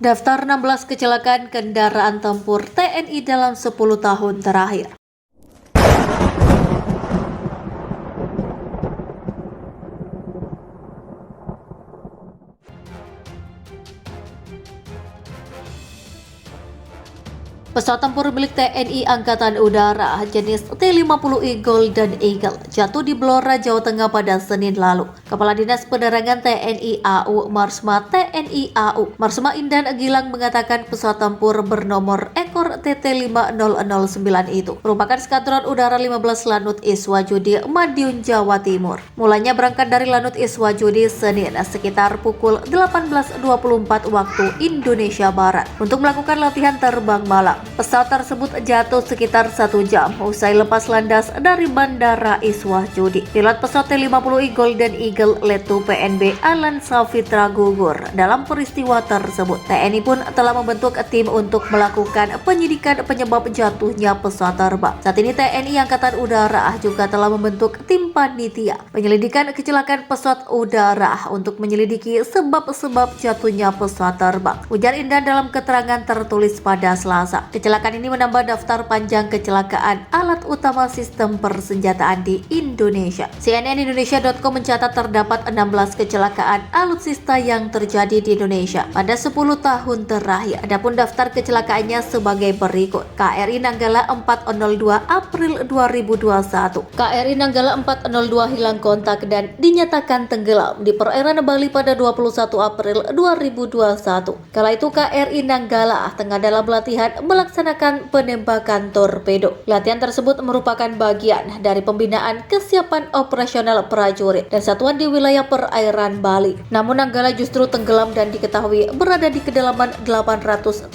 Daftar 16 kecelakaan kendaraan tempur TNI dalam 10 tahun terakhir. Pesawat tempur milik TNI Angkatan Udara jenis T-50 Golden Eagle jatuh di Blora, Jawa Tengah pada Senin lalu. Kepala Dinas Penerangan TNI AU Marsma TNI AU Marsma Indan Gilang mengatakan pesawat tempur bernomor ekor TT5009 itu merupakan Skadron Udara 15 Lanut Iswajudi, Madiun, Jawa Timur. Mulanya berangkat dari Lanut Iswajudi Senin sekitar pukul 18.24 waktu Indonesia Barat untuk melakukan latihan terbang malam. Pesawat tersebut jatuh sekitar 1 jam usai lepas landas dari Bandara Iswajudi. Pilot pesawat T-50 Golden Eagle Letu PNB Alan Safitra gugur dalam peristiwa tersebut. TNI pun telah membentuk tim untuk melakukan penyidikan penyebab jatuhnya pesawat terbang. Saat ini TNI Angkatan Udara juga telah membentuk tim panitia penyelidikan kecelakaan pesawat udara untuk menyelidiki sebab-sebab jatuhnya pesawat terbang. Ujar Indan dalam keterangan tertulis pada Selasa. Kecelakaan ini menambah daftar panjang kecelakaan alat utama sistem persenjataan di Indonesia. CNNindonesia.com mencatat terdapat 16 kecelakaan alutsista yang terjadi di Indonesia pada 10 tahun terakhir. Adapun daftar kecelakaannya sebagai berikut. KRI Nanggala 402 April 2021. KRI Nanggala 402 hilang kontak dan dinyatakan tenggelam di perairan Bali pada 21 April 2021. Kala itu KRI Nanggala tengah dalam latihan melaksanakan penembakan torpedo. Latihan tersebut merupakan bagian dari pembinaan kesiapan operasional prajurit dan satuan di wilayah perairan Bali. Namun Nanggala justru tenggelam dan diketahui berada di kedalaman 838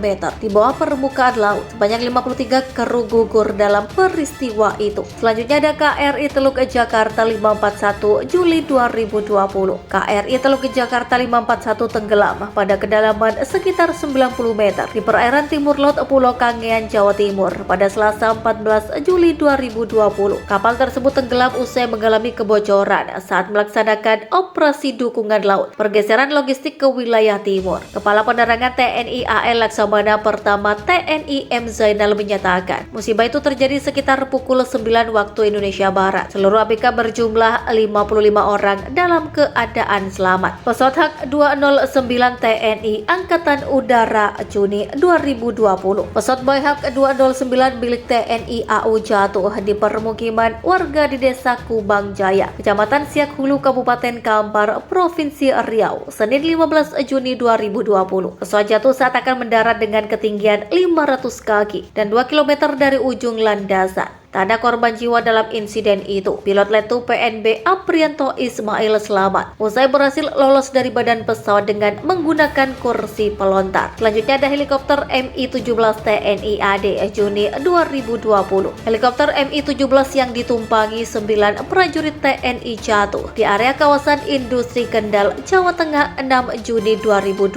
meter di bawah permukaan laut. Sebanyak 53 kru gugur dalam peristiwa itu. Selanjutnya ada KRI Teluk Jakarta 541 Juli 2020. KRI Teluk Jakarta 541 tenggelam pada kedalaman sekitar 90 meter di perairan timur laut Pulau Kangean, Jawa Timur pada Selasa 14 Juli 2020. Kapal tersebut tenggelam usai mengalami kebocoran saat melaksanakan operasi dukungan laut pergeseran logistik ke wilayah timur. Kepala Penerangan TNI AL Laksamana Pertama TNI M. Zainal menyatakan musibah itu terjadi sekitar pukul 9 waktu Indonesia Barat. Seluruh ABK berjumlah 55 orang dalam keadaan selamat. Pesawat Hak 209 TNI Angkatan Udara Juni 2020. Pesawat Boeing Hak 209 milik TNI AU jatuh di permukiman warga di Desa Kubang Jaya, Kecamatan Siak Hulu, Kabupaten Kampar, Provinsi Riau, Senin 15 Juni 2020. Pesawat jatuh saat akan mendarat dengan ketinggian 500 kaki dan 2 km dari ujung landasan. Tak ada korban jiwa dalam insiden itu. Pilot Letu PNB Aprianto Ismail selamat usai berhasil lolos dari badan pesawat dengan menggunakan kursi pelontar. Selanjutnya ada helikopter Mi-17 TNI AD Juni 2020. Helikopter Mi-17 yang ditumpangi 9 prajurit TNI jatuh di area kawasan industri Kendal, Jawa Tengah 6 Juni 2020.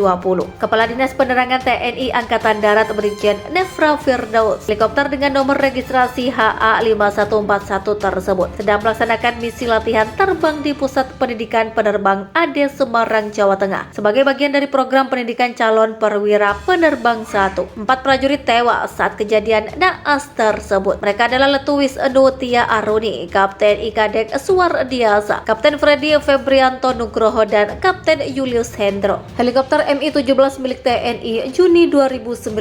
Kepala Dinas Penerangan TNI Angkatan Darat Brigjen Nefra Firdaus, helikopter dengan nomor registrasi HA5141 tersebut sedang melaksanakan misi latihan terbang di Pusat Pendidikan Penerbang AD Semarang, Jawa Tengah sebagai bagian dari program pendidikan calon perwira penerbang 1. 4 prajurit tewas saat kejadian naas tersebut. Mereka adalah Letu Wisnu Tia Aruni, Kapten Ikadek Suwardiasa, Kapten Freddy Febrianto Nugroho, dan Kapten Julius Hendro. Helikopter Mi-17 milik TNI Juni 2019.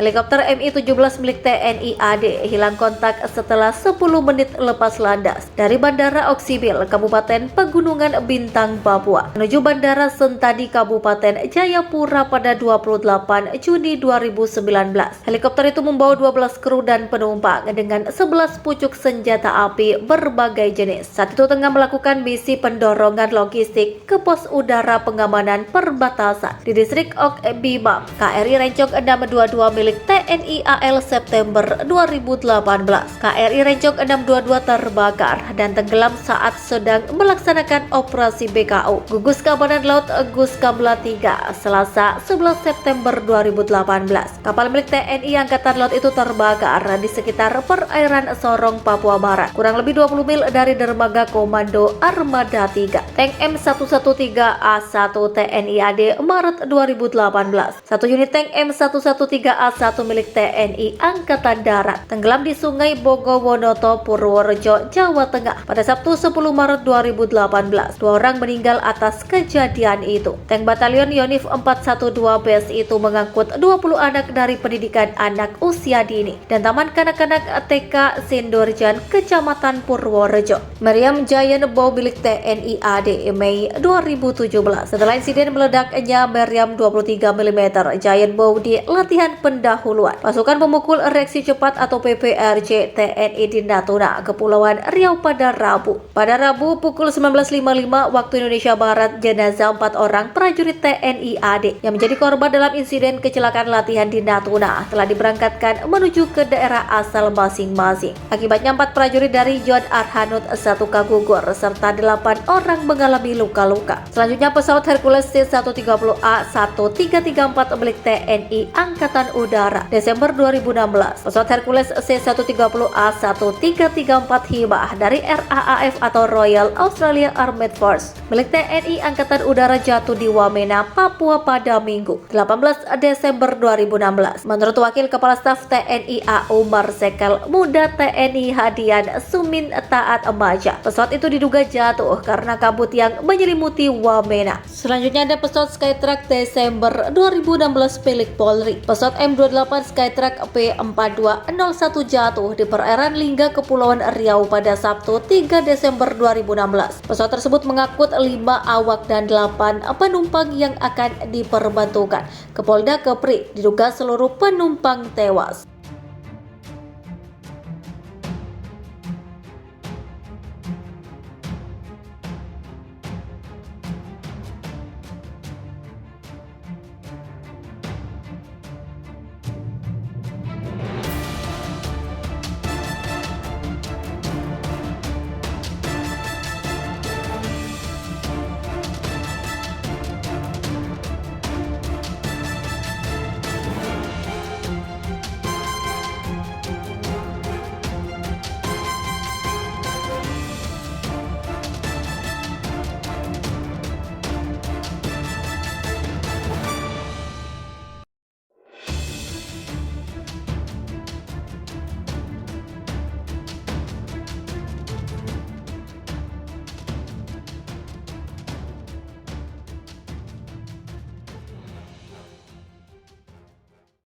Helikopter Mi-17 milik TNI AD hilang kontak setelah 10 menit lepas landas dari Bandara Oksibil, Kabupaten Pegunungan Bintang, Papua, menuju Bandara Sentani, Kabupaten Jayapura pada 28 Juni 2019. Helikopter itu membawa 12 kru dan penumpang dengan 11 pucuk senjata api berbagai jenis. Saat itu tengah melakukan misi pendorongan logistik ke pos udara pengamanan perbatasan di distrik Ok Bimam, KRI Rencong 622 milik TNI AL September 2018. KRI Rencong 622 terbakar dan tenggelam saat sedang melaksanakan operasi BKO Gugus Keamanan Laut Guskabla 3 Selasa 11 September 2018. Kapal milik TNI Angkatan Laut itu terbakar di sekitar perairan Sorong, Papua Barat, kurang lebih 20 mil dari dermaga Komando Armada 3. Tank M113A1 TNI AD Maret 2018. Satu unit tank M113A1 milik TNI Angkatan Darat tenggelam di Sungai Bogowonoto, Purworejo, Jawa Tengah pada Sabtu 10 Maret 2018. 2 orang meninggal atas kejadian itu. Tank Batalion Yonif 412 BES itu mengangkut 20 anak dari pendidikan anak usia dini dan Taman Kanak-kanak TK Sindorjan, Kecamatan Purworejo. Meriam Giant Bow milik TNI AD Mei 2017. Setelah insiden meledaknya meriam 23 mm Giant Bow di latihan pendahuluan pasukan pemukul reaksi cepat atau PPRJ TNI di Natuna, Kepulauan Riau pada Rabu. Pada Rabu pukul 19.55 waktu Indonesia Barat, jenazah 4 orang prajurit TNI AD yang menjadi korban dalam insiden kecelakaan latihan di Natuna telah diberangkatkan menuju ke daerah asal masing-masing. Akibatnya 4 prajurit dari Yon Arhanud 1 gugur serta 8 orang mengalami luka-luka. Selanjutnya pesawat Hercules C-130A-1334 milik TNI Angkatan Udara Desember 2016. Pesawat Hercules C-130A-1334 hibah dari RAAF atau Royal Australia Armed Force milik TNI Angkatan Udara jatuh di Wamena, Papua pada Minggu 18 Desember 2016. Menurut Wakil Kepala Staf TNI AU Marsikal Muda TNI Hadian Sumin Taat Maja, pesawat itu diduga jatuh karena kabut yang menyelimuti Wamena. Selanjutnya ada pesawat Skytrax Desember 2016 milik Polri. Pesawat M28 Skytrax P4201 jatuh di perairan Lingga, Kepulauan Riau pada Sabtu 3 Desember 2016. Pesawat tersebut mengangkut 5 awak dan 8 penumpang yang akan diperbantukan ke Polda Kepri. Diduga seluruh penumpang tewas.